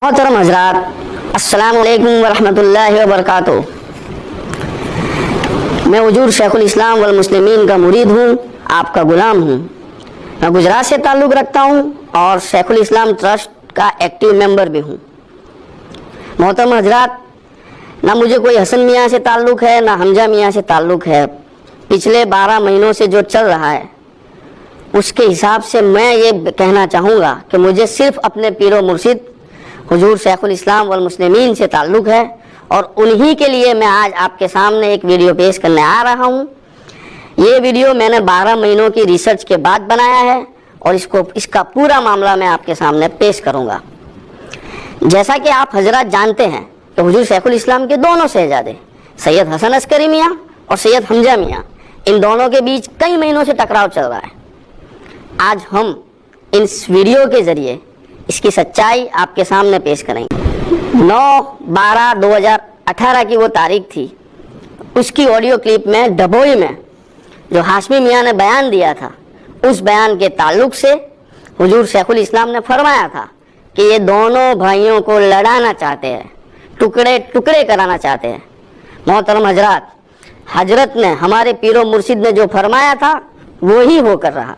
मोहतरम हजरात, अस्सलाम वालेकुम वरहमतुल्लाहि वबरकातुहू। मैं हुजूर शेखुल इस्लाम वल मुस्लिमीन का मुरीद हूँ, आपका गुलाम हूँ। मैं गुजरात से ताल्लुक़ रखता हूँ और शेखुल इस्लाम ट्रस्ट का एक्टिव मेंबर भी हूँ। मोहतरम हजरात, ना मुझे कोई हसन मियाँ से ताल्लुक़ है ना हमजा मियाँ से ताल्लुक़ है। पिछले 12 महीनों से जो चल रहा है उसके हिसाब से मैं ये कहना चाहूँगा कि मुझे सिर्फ़ अपने पीरो मुर्शिद हुजूर शेखुल इस्लाम वल मुस्लिमीन से ताल्लुक़ है और उन्हीं के लिए मैं आज आपके सामने एक वीडियो पेश करने आ रहा हूँ। ये वीडियो मैंने 12 महीनों की रिसर्च के बाद बनाया है और इसका पूरा मामला मैं आपके सामने पेश करूँगा। जैसा कि आप हजरात जानते हैं कि हुजूर शेखुल इस्लाम के दोनों शहजादे सैयद हसन अस्करी मियाँ और सैयद हमजा मियाँ, इन दोनों के बीच कई महीनों से टकराव चल रहा है। आज हम इस वीडियो के ज़रिए इसकी सच्चाई आपके सामने पेश करेंगे। 9/12/2018 की वो तारीख थी। उसकी ऑडियो क्लिप में डभोई में जो हाशमी मियाँ ने बयान दिया था, उस बयान के ताल्लुक से हुजूर शेखुल इस्लाम ने फरमाया था कि ये दोनों भाइयों को लड़ाना चाहते हैं, टुकड़े टुकड़े कराना चाहते हैं। मोहतरम हजरात, हजरत ने, हमारे पीरो मुर्शिद ने जो फरमाया था वो ही होकर रहा।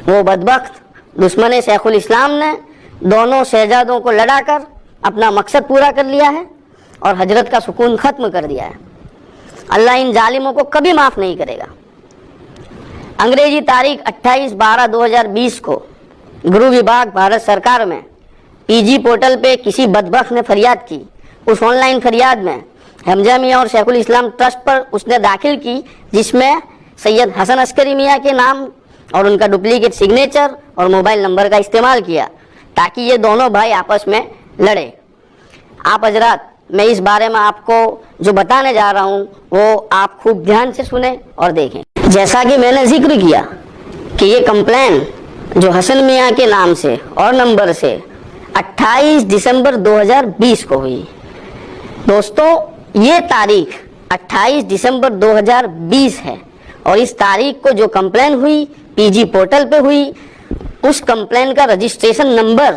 वो बदबख्त दुश्मन शेखुल इस्लाम ने दोनों शहजादों को लड़ाकर अपना मकसद पूरा कर लिया है और हजरत का सुकून ख़त्म कर दिया है। अल्लाह इन जालिमों को कभी माफ़ नहीं करेगा। अंग्रेजी तारीख 28/12/2020 को गृह विभाग भारत सरकार में पीजी पोर्टल पे किसी बदबख्त ने फरियाद की। उस ऑनलाइन फरियाद में हमजा मियाँ और शेखुल इस्लाम ट्रस्ट पर उसने दाखिल की, जिसमें सैयद हसन अस्करी मियाँ के नाम और उनका डुप्लीकेट सिग्नेचर और मोबाइल नंबर का इस्तेमाल किया ताकि ये दोनों भाई आपस में लड़े। आप हजरात, मैं इस बारे में आपको जो बताने जा रहा हूँ वो आप खूब ध्यान से सुने और देखें। जैसा कि मैंने जिक्र किया कि ये कंप्लेन जो हसन मियाँ के नाम से और नंबर से 28 दिसंबर 2020 को हुई। दोस्तों, ये तारीख 28 दिसंबर 2020 है और इस तारीख को जो कंप्लेन हुई पीजी पोर्टल पे हुई, उस कंप्लेन का रजिस्ट्रेशन नंबर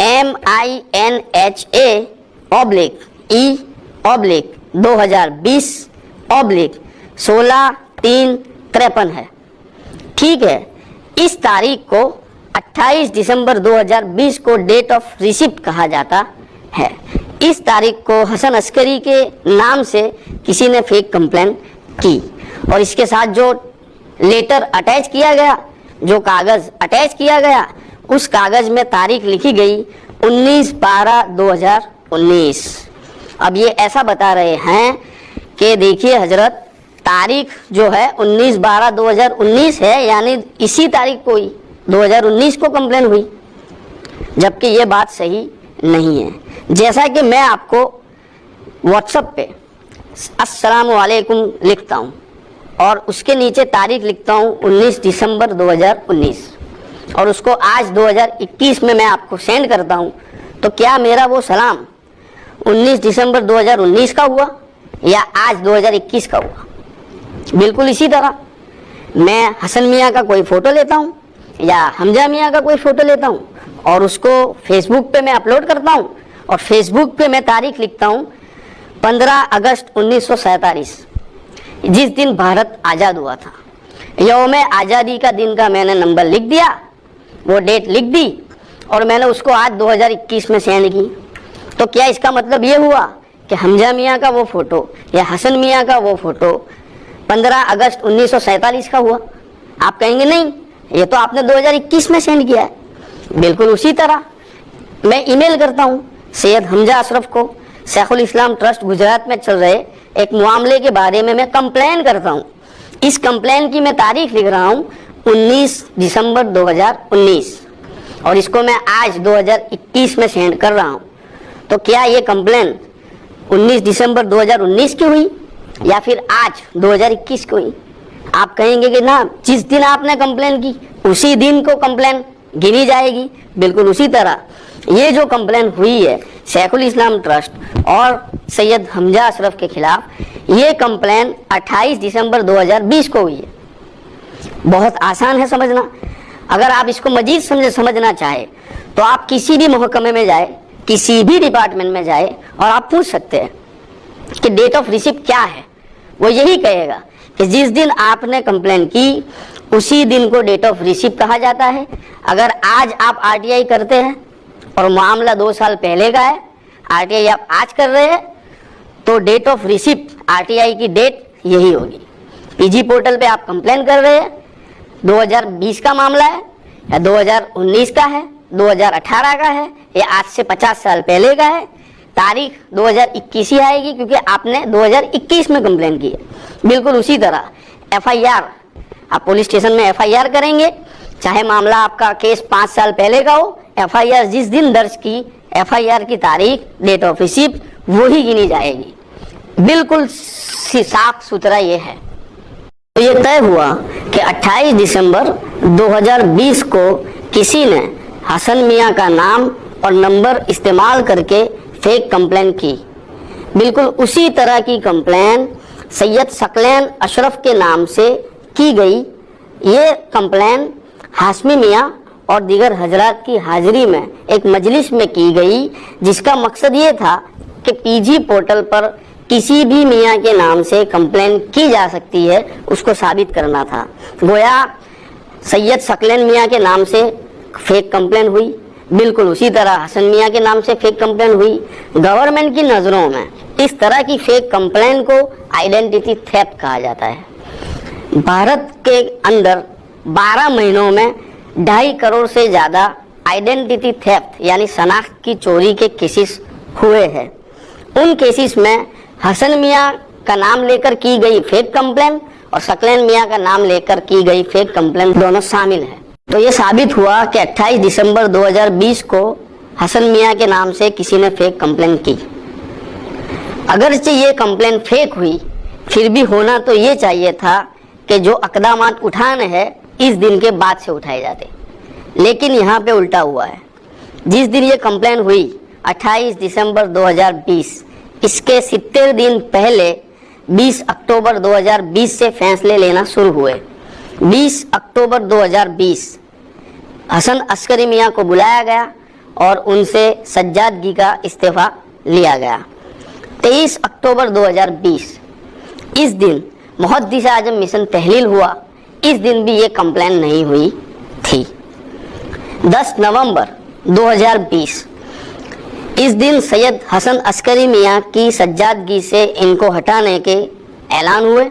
MINHA/E/2020/16/353 है। ठीक है, इस तारीख को 28 दिसंबर 2020 को डेट ऑफ रिसिप्ट कहा जाता है। इस तारीख को हसन अस्करी के नाम से किसी ने फेक कंप्लेन की और इसके साथ जो लेटर अटैच किया गया, जो कागज़ अटैच किया गया, उस कागज़ में तारीख लिखी गई 19/12/2019। अब ये ऐसा बता रहे हैं कि देखिए हजरत, तारीख जो है 19/12/2019 है, यानी इसी तारीख को ही 2019 को कंप्लेन हुई, जबकि ये बात सही नहीं है। जैसा कि मैं आपको व्हाट्सएप पे अस्सलामु अलैकुम लिखता हूँ और उसके नीचे तारीख लिखता हूँ 19 दिसंबर 2019 और उसको आज 2021 में मैं आपको सेंड करता हूँ, तो क्या मेरा वो सलाम 19 दिसंबर 2019 का हुआ या आज 2021 का हुआ? बिल्कुल इसी तरह मैं हसन मियाँ का कोई फ़ोटो लेता हूँ या हमजा मियाँ का कोई फ़ोटो लेता हूँ और उसको फेसबुक पे मैं अपलोड करता हूँ और फेसबुक पे मैं तारीख लिखता हूँ 15 अगस्त 1947, जिस दिन भारत आज़ाद हुआ था। यौम आज़ादी का दिन का मैंने नंबर लिख दिया, वो डेट लिख दी और मैंने उसको आज 2021 में सेंड की। तो क्या इसका मतलब ये हुआ कि हमजा मियाँ का वो फ़ोटो या हसन मियाँ का वो फ़ोटो 15 अगस्त 1947 का हुआ? आप कहेंगे नहीं, ये तो आपने 2021 में सेंड किया है। बिल्कुल उसी तरह मैं ईमेल करता हूँ सैयद हमजा अशरफ को। शेखुल इस्लाम ट्रस्ट गुजरात में चल रहे एक मामले के बारे में मैं कंप्लेन करता हूँ। इस कंप्लेन की मैं तारीख लिख रहा हूँ 19 दिसंबर 2019 और इसको मैं आज 2021 में सेंड कर रहा हूँ। तो क्या ये कंप्लेन 19 दिसंबर 2019 की हुई या फिर आज 2021 की हुई? आप कहेंगे कि ना, जिस दिन आपने कंप्लेन की उसी दिन को कंप्लेन गिनी जाएगी। बिल्कुल उसी तरह ये जो कंप्लेन हुई है शेखुल इस्लाम ट्रस्ट और सैयद हमजा अशरफ के खिलाफ, ये कंप्लेन 28 दिसंबर 2020 को हुई है। बहुत आसान है समझना। अगर आप इसको मजीद समझना चाहे तो आप किसी भी महकमे में जाए, किसी भी डिपार्टमेंट में जाए और आप पूछ सकते हैं कि डेट ऑफ रिसिप्ट क्या है, वो यही कहेगा कि जिस दिन आपने कंप्लेन की उसी दिन को डेट ऑफ रिसिप्ट कहा जाता है। अगर आज आप आरटीआई करते हैं और मामला 2 साल पहले का है, आरटीआई आप आज कर रहे हैं, तो डेट ऑफ रिसिप्ट आरटीआई की डेट यही होगी। पीजी पोर्टल पे आप कंप्लेन कर रहे हैं, 2020 का मामला है या 2019 का है, 2018 का है या आज से 50 साल पहले का है, तारीख 2021 ही आएगी क्योंकि आपने 2021 में कंप्लेन की है। बिल्कुल उसी तरह एफआईआर, आप पुलिस स्टेशन में एफआईआर करेंगे, चाहे मामला आपका केस 5 साल पहले का हो, एफआईआर जिस दिन दर्ज की, एफआईआर की तारीख, डेट ऑफ रिसिप्ट वही गिनी जाएगी। बिल्कुल साफ सुथरा ये है। तो ये तय हुआ कि 28 दिसंबर 2020 को किसी ने हसन मियां का नाम और नंबर इस्तेमाल करके फेक कंप्लेन की। बिल्कुल उसी तरह की कंप्लेन सैयद सकलैन अशरफ के नाम से की गई। ये कंप्लेन हाशमी मियां और दीगर हजरात की हाजिरी में एक मजलिस में की गई, जिसका मकसद ये था कि पीजी पोर्टल पर किसी भी मियां के नाम से कंप्लेन की जा सकती है, उसको साबित करना था। गोया सैयद सकलैन मियां के नाम से फेक कंप्लेन हुई, बिल्कुल उसी तरह हसन मियां के नाम से फेक कंप्लेन हुई। गवर्नमेंट की नज़रों में इस तरह की फेक कंप्लेन को आइडेंटिटी थेफ्ट कहा जाता है। भारत के अंदर 12 महीनों में 2.5 करोड़ से ज़्यादा आइडेंटिटी थेफ्ट यानी शनाख्त की चोरी के केसेस हुए हैं। उन केसेस में हसन मियां का नाम लेकर की गई फेक कंप्लेन और सकलैन मियां का नाम लेकर की गई फेक कंप्लेन दोनों शामिल है। तो ये साबित हुआ कि 28 दिसंबर 2020 को हसन मियां के नाम से किसी ने फेक कंप्लेन की। अगरचे ये कंप्लेन फेक हुई, फिर भी होना तो ये चाहिए था कि जो अक़दामात उठाने हैं इस दिन के बाद से उठाए जाते, लेकिन यहाँ पे उल्टा हुआ है। जिस दिन ये कंप्लेन हुई 28 दिसंबर 2020, इसके 70 दिन पहले 20 अक्टूबर 2020 से फैसले लेना शुरू हुए। 20 अक्टूबर 2020 हसन अस्करी मियां को बुलाया गया और उनसे सज्जादगी का इस्तीफा लिया गया। 23 अक्टूबर 2020 इस दिन मुहद्दिस आजम मिशन तहलील हुआ। इस दिन भी ये कंप्लेन नहीं हुई थी। 10 नवंबर 2020 इस दिन सैयद हसन अस्करी मियां की सज्जादगी से इनको हटाने के ऐलान हुए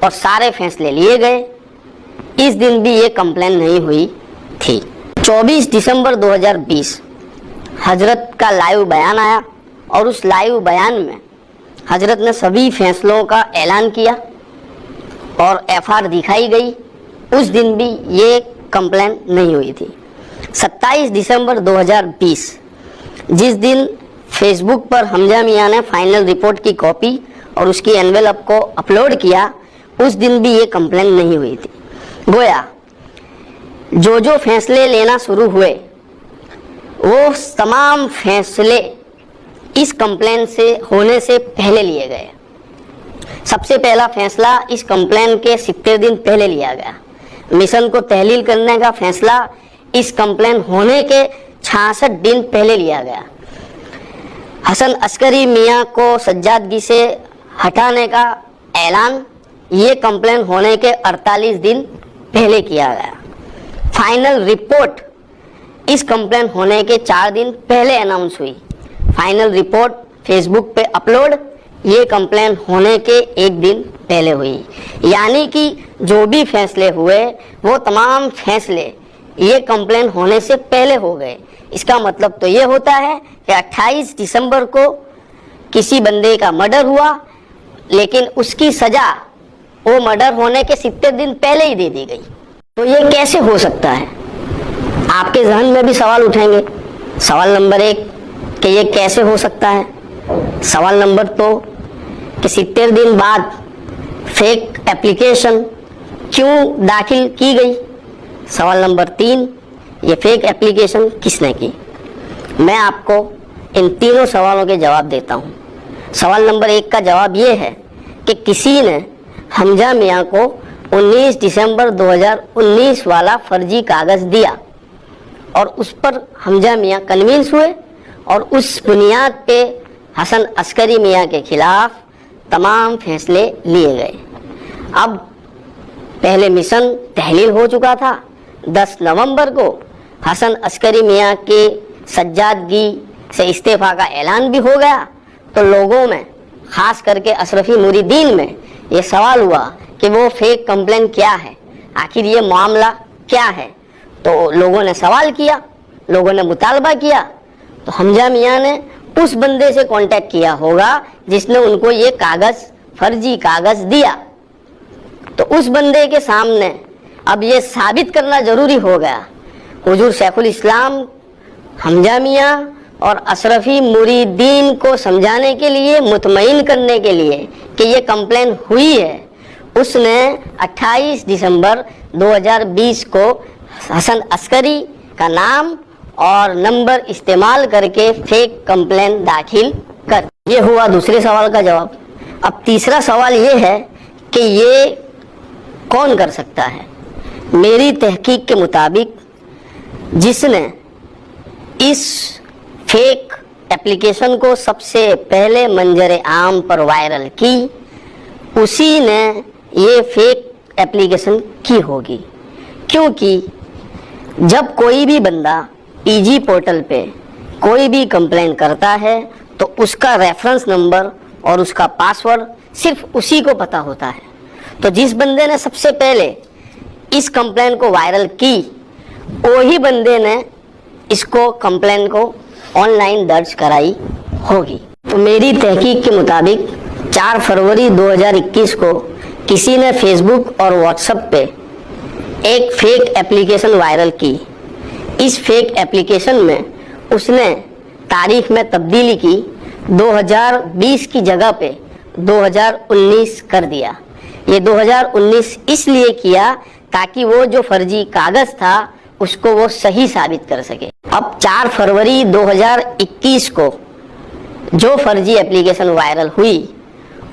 और सारे फैसले लिए गए। इस दिन भी ये कंप्लेन नहीं हुई थी। 24 दिसंबर 2020 हजरत का लाइव बयान आया और उस लाइव बयान में हजरत ने सभी फैसलों का ऐलान किया और एफआर दिखाई गई। उस दिन भी ये कंप्लेन नहीं हुई थी। 27 दिसंबर 2020 जिस दिन फेसबुक पर हमजा मियां ने फाइनल रिपोर्ट की कॉपी और उसकी एनवेलप को अपलोड किया, उस दिन भी ये कंप्लेन नहीं हुई थी। गोया जो फैसले लेना शुरू हुए वो तमाम फैसले इस कंप्लेन से होने से पहले लिए गए। सबसे पहला फैसला इस कंप्लेन के 70 दिन पहले लिया गया। मिशन को तहलील करने का फैसला इस कंप्लेन होने के 66 दिन पहले लिया गया। हसन अस्करी मियां को सज्जादगी से हटाने का ऐलान ये कंप्लेन होने के 48 दिन पहले किया गया। फाइनल रिपोर्ट इस कंप्लेन होने के 4 दिन पहले अनाउंस हुई। फाइनल रिपोर्ट फेसबुक पे अपलोड ये कंप्लेन होने के 1 दिन पहले हुई। यानी कि जो भी फैसले हुए वो तमाम फैसले ये कंप्लेन होने से पहले हो गए। इसका मतलब तो ये होता है कि 28 दिसंबर को किसी बंदे का मर्डर हुआ, लेकिन उसकी सजा वो मर्डर होने के 70 दिन पहले ही दे दी गई। तो ये कैसे हो सकता है? आपके जहन में भी सवाल उठेंगे। सवाल नंबर 1 कि ये कैसे हो सकता है। सवाल नंबर 2 कि 70 दिन बाद फेक एप्लीकेशन क्यों दाखिल की गई। सवाल नंबर 3 ये फेक एप्लीकेशन किसने की। मैं आपको इन तीनों सवालों के जवाब देता हूँ। सवाल नंबर 1 का जवाब ये है कि किसी ने हमजा मियां को 19 दिसंबर 2019 वाला फर्जी कागज़ दिया और उस पर हमजा मियां कन्विंस हुए और उस बुनियाद पे हसन अस्करी मियाँ के खिलाफ तमाम फैसले लिए गए। अब पहले मिशन तहलील हो चुका था। 10 नवंबर को हसन अस्करी मियाँ के सज्जादगी से इस्तीफा का ऐलान भी हो गया। तो लोगों में, ख़ास करके अशरफी मुरीदीन में, ये सवाल हुआ कि वो फेक कंप्लेन क्या है, आखिर ये मामला क्या है। तो लोगों ने सवाल किया, लोगों ने मुतालबा किया। तो हमजा मियाँ ने उस बंदे से कांटेक्ट किया होगा जिसने उनको ये कागज़, फर्जी कागज़ दिया। तो उस बंदे के सामने अब ये साबित करना ज़रूरी हो गया। हुजूर शेखुल इस्लाम हमजा मियाँ और अशरफी मुरीदीन को समझाने के लिए, मुतमईन करने के लिए कि ये कंप्लेन हुई है, उसने 28 दिसंबर 2020 को हसन अस्करी का नाम और नंबर इस्तेमाल करके फेक कंप्लेन दाखिल कर। ये हुआ दूसरे सवाल का जवाब। अब तीसरा सवाल ये है कि ये कौन कर सकता है। मेरी तहकीक के मुताबिक जिसने इस फेक एप्लीकेशन को सबसे पहले मंजर आम पर वायरल की, उसी ने ये फेक एप्लीकेशन की होगी। क्योंकि जब कोई भी बंदा पीजी पोर्टल पे कोई भी कंप्लेन करता है तो उसका रेफरेंस नंबर और उसका पासवर्ड सिर्फ उसी को पता होता है। तो जिस बंदे ने सबसे पहले इस कंप्लेन को वायरल की, वही बंदे ने इसको कंप्लेन को ऑनलाइन दर्ज कराई होगी। तो मेरी तहकीक के मुताबिक 4 फरवरी 2021 को किसी ने फेसबुक और व्हाट्सएप पे एक फेक एप्लीकेशन वायरल की। इस फेक एप्लीकेशन में उसने तारीख में तब्दीली की, 2020 की जगह पे 2019 कर दिया। ये 2019 इसलिए किया ताकि वो जो फर्जी कागज़ था उसको वो सही साबित कर सके। अब 4 फरवरी 2021 को जो फर्जी एप्लीकेशन वायरल हुई,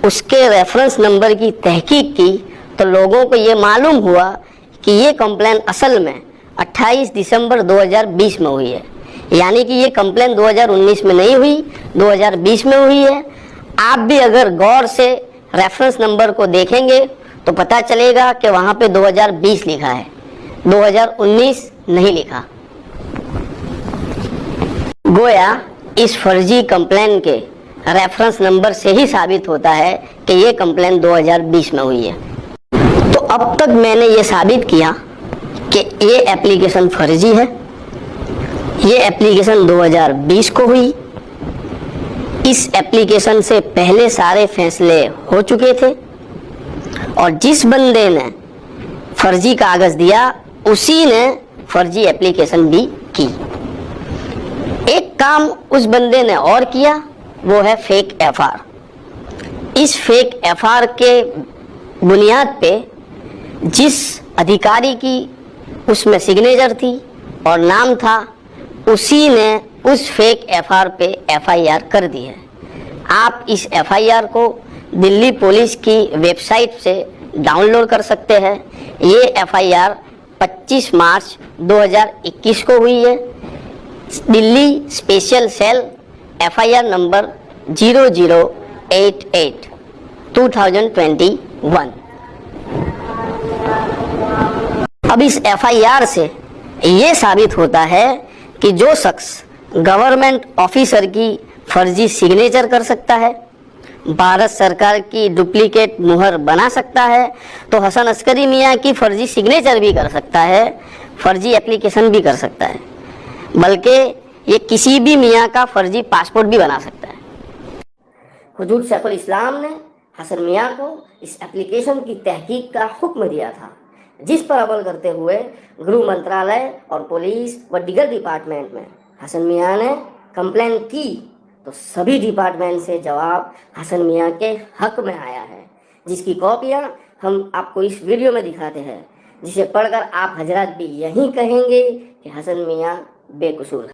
उसके रेफरेंस नंबर की तहकीक की तो लोगों को ये मालूम हुआ कि ये कंप्लेन असल में 28 दिसंबर 2020 में हुई है। यानी कि ये कंप्लेन 2019 में नहीं हुई, 2020 में हुई है। आप भी अगर गौर से रेफरेंस नंबर को देखेंगे तो पता चलेगा कि वहाँ पे 2020 लिखा है, 2019 नहीं लिखा। गोया इस फर्जी कंप्लेन के रेफरेंस नंबर से ही साबित होता है कि ये कंप्लेन 2020 में हुई है। तो अब तक मैंने ये साबित किया कि ये एप्लीकेशन फर्जी है। ये एप्लीकेशन 2020 को हुई। इस एप्लीकेशन से पहले सारे फैसले हो चुके थे और जिस बंदे ने फर्जी कागज़ दिया उसी ने फर्जी एप्लीकेशन भी की। एक काम उस बंदे ने और किया, वो है फेक एफआर। इस फेक एफआर के बुनियाद पे जिस अधिकारी की उसमें सिग्नेचर थी और नाम था, उसी ने उस फेक एफआर पे एफआईआर कर दी है। आप इस एफआईआर को दिल्ली पुलिस की वेबसाइट से डाउनलोड कर सकते हैं। ये एफआईआर 25 मार्च 2021 को हुई है। Delhi special cell FIR number 0088 2021। अब इस एफआईआर से ये साबित होता है कि जो शख्स गवर्नमेंट ऑफिसर की फर्जी सिग्नेचर कर सकता है, भारत सरकार की डुप्लीकेट मुहर बना सकता है, तो हसन अस्करी मियाँ की फर्जी सिग्नेचर भी कर सकता है, फर्जी एप्लीकेशन भी कर सकता है, बल्कि ये किसी भी मियाँ का फर्जी पासपोर्ट भी बना सकता है। हुजूर शेखुल इस्लाम ने हसन मियाँ को इस एप्लीकेशन की तहकीक का हुक्म दिया था, जिस पर अमल करते हुए गृह मंत्रालय और पुलिस व दीगर डिपार्टमेंट में हसन मियाँ ने कंप्लेन की तो सभी डिपार्टमेंट से जवाब हसन मियाँ के हक में आया है, जिसकी कॉपियाँ हम आपको इस वीडियो में दिखाते हैं, जिसे पढ़कर आप हजरात भी यही कहेंगे कि हसन मियाँ बेकसूर है।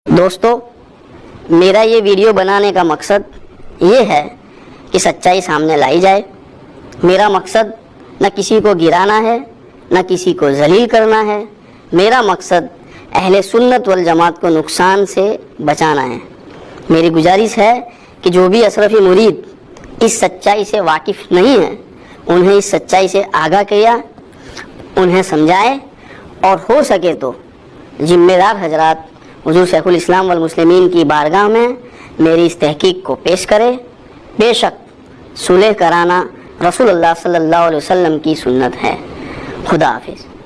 दोस्तों, मेरा ये वीडियो बनाने का मकसद ये है कि सच्चाई सामने लाई जाए। मेरा मकसद न किसी को गिराना है, न किसी को जलील करना है। मेरा मकसद अहले सुन्नत वल जमात को नुकसान से बचाना है। मेरी गुजारिश है कि जो भी अशरफी मुरीद इस सच्चाई से वाकिफ़ नहीं है, उन्हें इस सच्चाई से आगाह किया, उन्हें समझाए और हो सके तो जिम्मेदार हजरात हुजूर शेखुल इस्लाम वल मुस्लिमीन की बारगाह में मेरी इस तहकीक को पेश करे। बेशक सुलह कराना रसूलुल्लाह सल्लल्लाहु अलैहि वसल्लम की सुन्नत है। खुदा हाफिज़।